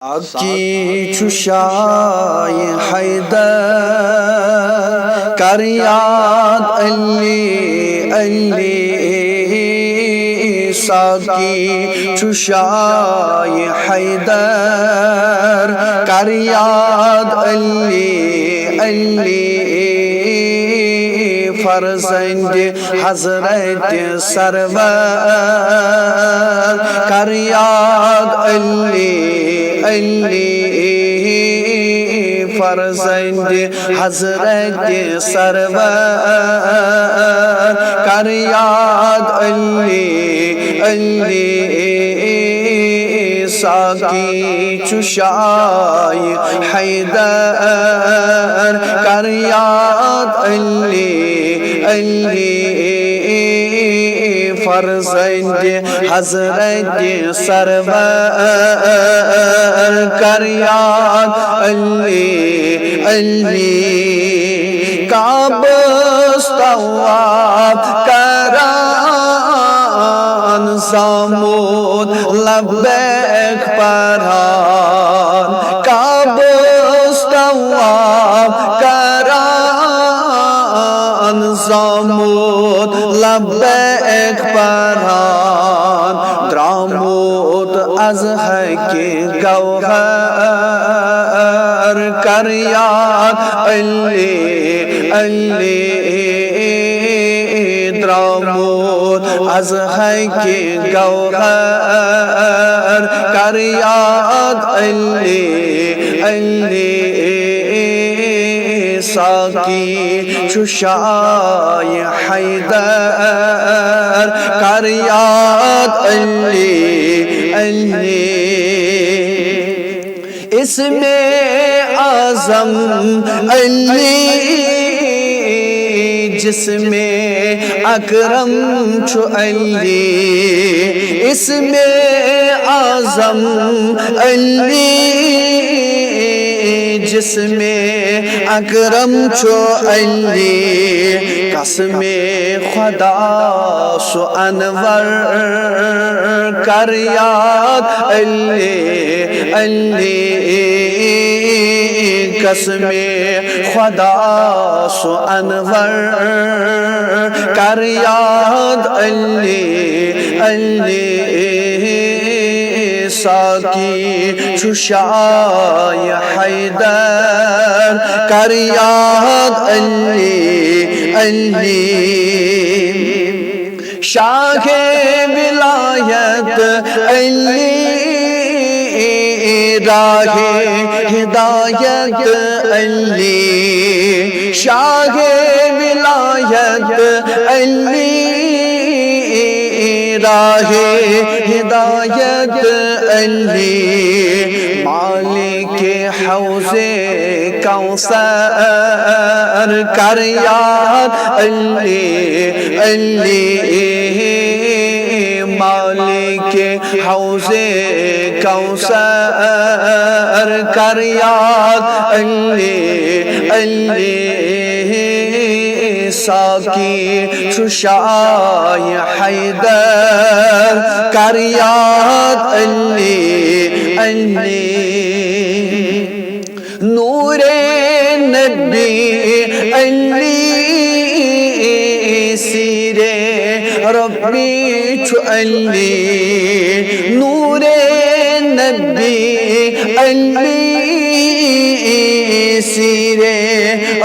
saqi çu shah-i haidar kar yaad Ali Ali saqi çu shah-i haidar kar yaad Ali Ali فرزند حضرت سرور کر یاد علی علی فرزند حضرت سرور کر یاد علی علی ساقی چو شاہ حیدر کر یاد علی علی فرزند حضرت سرور کر یاد علی علی کعبہ طواف کران زامود لبیک پران کعبہ طواف کران زامود لبیک پران درامود از حق گوہر کر یاد علی علی درامود از حق گوہر کر یاد علی علی ساقی چو شاہ حیدر کر یاد علی علی اسم اعظم علی جسم اکرم چو علی اسم اعظم علی جسم اکرم چو علی قسم خدا سو انور کر یاد علی علی قسم خدا سو انور کر یاد علی علی ساقی چو شاہ حیدر کر یاد علی علی شاہ ولایت علی راہ ہدایت علی شاہ ولایت علی راہ ہدایت علی مالک حوض کوثر کر یاد علی علی مالک حوض کوثر کر یاد علی علی ساقی چو شاہ حیدر کر یاد علی علی نور نبی علی سیر ربی چو علی نور نبی علی سیر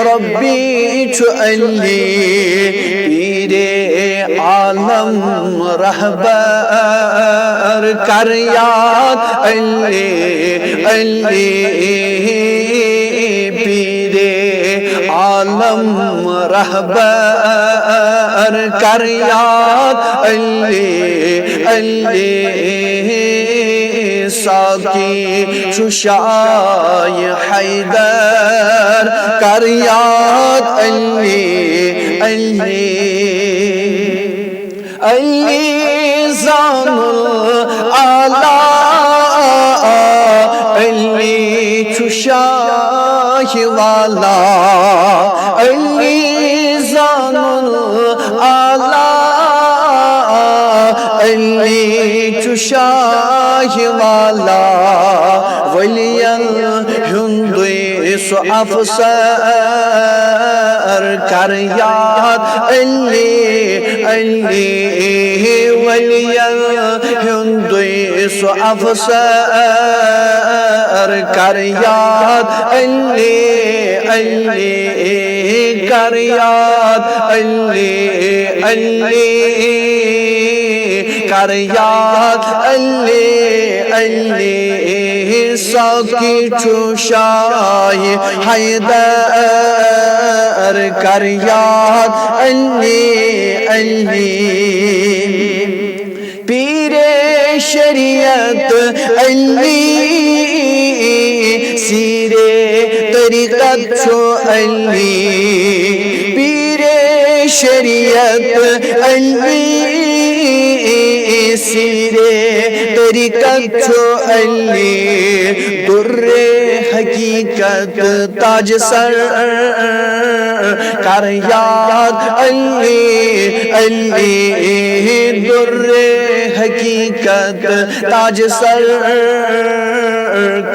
ربی چو علی پیر عالم رہبر کر یاد علی علی پیر عالم رہبر کر یاد علی علی ساقی چو شاہ حیدر کر یاد علی علی علی زان العلا علی چو شاہ والا علی زان العلا علی چو شاہ والا ولیل ہندوی سو افسر کر یاد علی علی ولیل ہندوی سو افسر کر یاد علی علی کر یاد علی علی کر یاد علی علی ساقی چو شاہ حیدر کر یاد علی علی پیر شریعت علی سیر طریقت چو علی پیر شریعت علی سیر طریقت چو علی در حقیقت تاج سر کر یاد علی علی در حقیقت تاج سر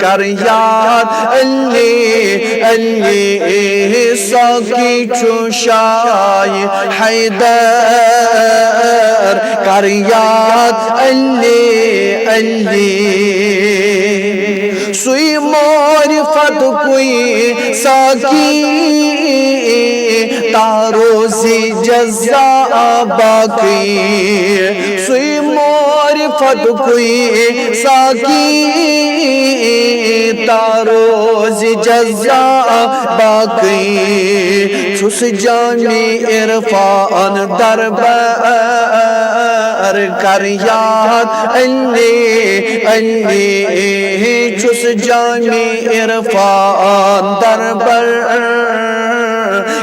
کر یاد علی علی ساقی چو شاہ حیدر کر یاد علی علی سوئی معرفت کوئی ساقی تاروزی جزا باقی سوئی معرفت کوئی ساقی تاروزی جزا باقی چھس جامی عرفان دربار کر یاد علی علی چھس جامی عرفان دربار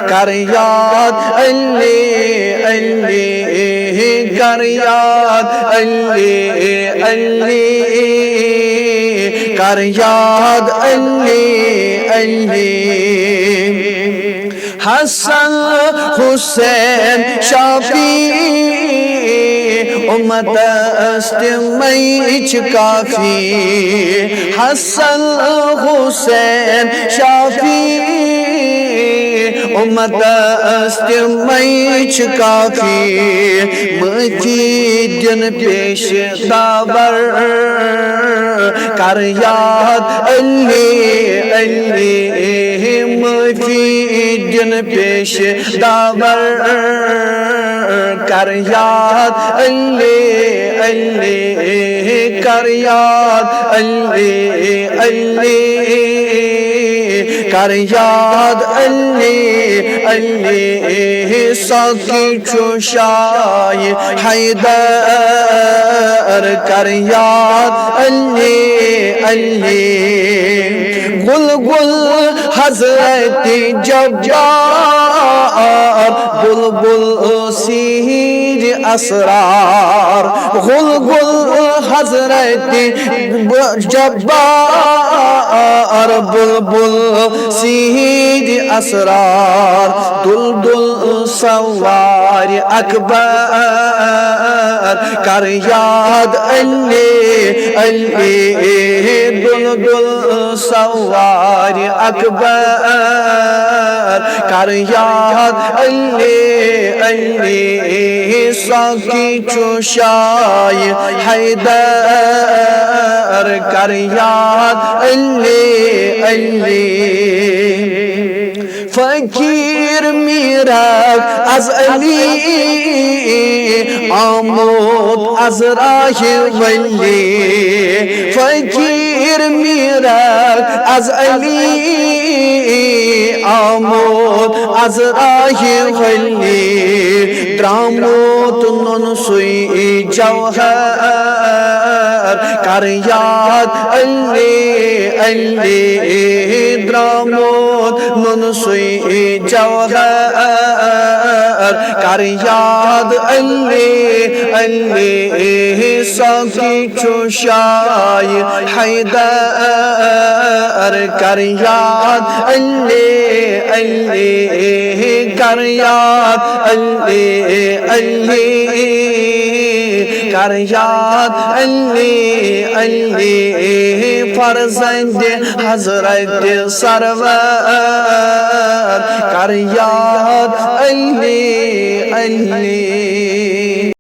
کر یاد علی علی کر یاد علی علی کر یاد علی علی حسن حسین شافی امت است میچ کافی حسن حسین شافی امت است میچ کافی متی دن پیش داور کر یاد علی علی متی دن پیش داور کر یاد علی علی کر یاد علی علی کر یاد علی علی ساقی چو شاہ حیدر کر یاد علی علی گل گل حضرت جبار بلبل سیر اسرار گل گل حضرت جبار بلبل سیر اسرار دل دل سوار اکبر کر یاد علی علی دل دل سوار اکبر کر یاد علی علی ساقی چو شاہ حیدر کر یاد علی علی فقیر میرک از علی آمود از راه ولی فقیر میرک از علی آمود از راه ولی دراموت نن سوی جوهر کر یاد علی علی دراموت نن سوی جوهر کر یاد علی علی ساقی چو شاہ حیدر کر یاد علی علی کر یاد علی علی کر یاد علی علی فرزند حضرت سرور کر یاد علی علی